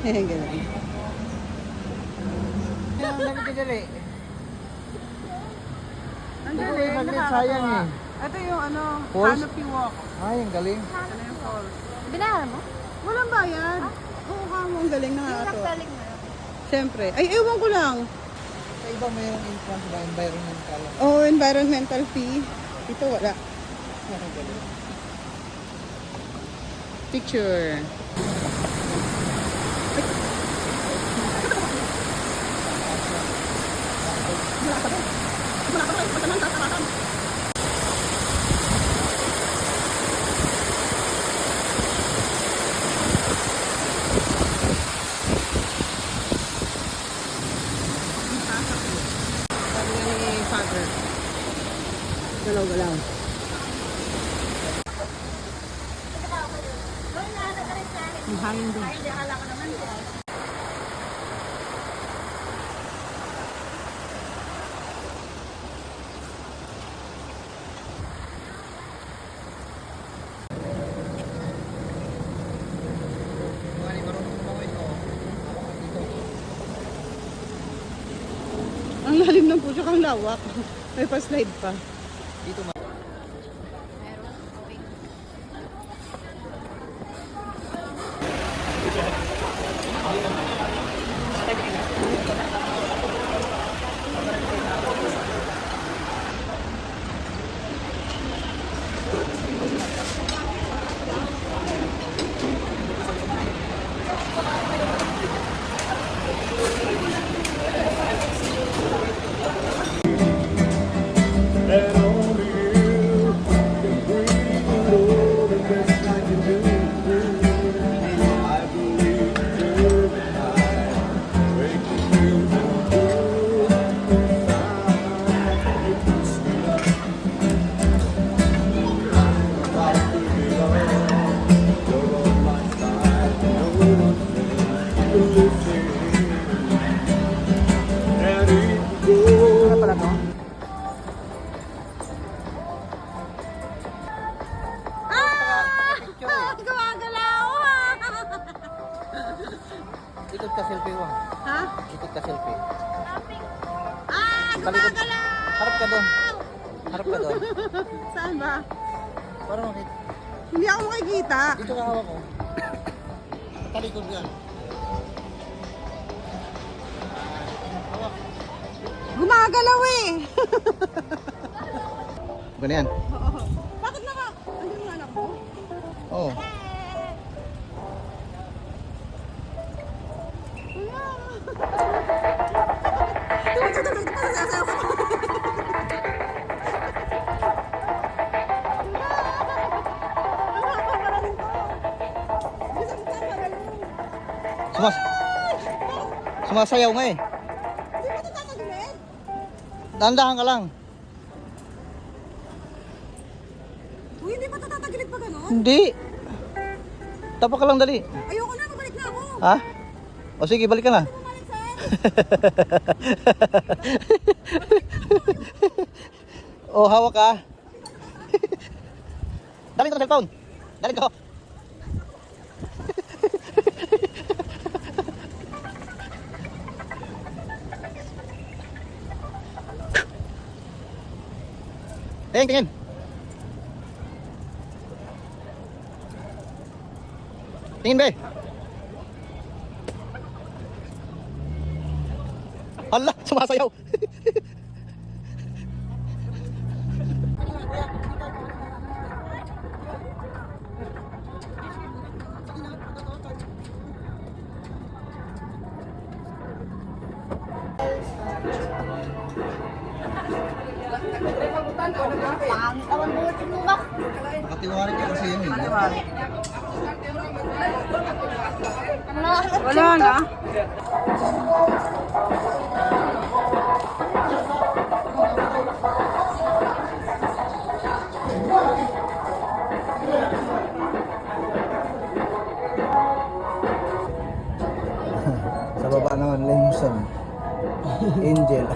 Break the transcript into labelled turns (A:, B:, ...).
A: Galing.
B: Dali.
A: Ang
B: Hindi ko
A: galing,
B: i-magnet,
A: nakakatawa.
B: sayang eh.
A: Ito yung ano,
B: Falls?
A: canopy walk.
B: Ay, ang galing.
A: Ito na yung falls.
C: Binayaran mo?
A: Walang bayad. Oo ka mo, ang galing
C: Yung
A: nakakatawa.
C: nagtaling mo yun.
A: Siyempre. Ay, ewan ko lang.
B: Sa iba mayroong entrance ba, environmental.
A: Oh, environmental fee. Ito wala.
B: Ang galing.
A: Picture. Sabi nga ni Father. Galaw-galaw. Ang hangin din.
C: Hindi, akala ko naman.
B: Mga ni marunong kumawin ko.
A: Ang lalim ng puso kang lawak. May pa-slide pa.
B: Dito
C: Meron. Okay.
D: And only you can bring all the best I can do. I believe in the night, make you feel so good inside. You can see I'm about to belong. You're on my side, no one can listen. And if you go.
B: Ano pala to?
A: Ah! Gumagalaw!
B: Ikot ka selfie mo.
A: Ha?
B: Ikot ka selfie.
A: Ah!
B: Talikod.
A: Gumagalaw!
B: Harap ka doon. Harap ka doon.
A: Saan ba?
B: Para makita.
A: Hindi ako makikita.
B: Dito ka hawak ko. Talikod ka. Hawak.
A: Gumagalaw eh!
B: Ganyan.
A: Oo. Bakit naka... Andun yung anak mo?
B: Oo.
A: Tumatutulog pa sa sasayaw ko. Nakakaparaling ko. Gusto ko paparaling.
B: Sumasayaw nga eh.
A: Hindi mo ito tatagilid?
B: Dahan-dahan ka lang.
A: Uy, hindi pa ito tatagilid pa ganon?
B: Hindi. Tapak ka lang dali.
A: Ayoko na, mabalik na ako.
B: Ha? O sige, balik ka na.
A: Bumalik sir.
B: O, hawak ka. Dalhin ko ng cellphone. Dalhin ko. Tingin, tingin. Tingin, be. Hala, sumasayaw.
C: Pangit naman buhat yung lumak.
B: Katiwarin ka kasi yun eh.
A: Wala na.
B: Sa baba naman, Lemson. Angel.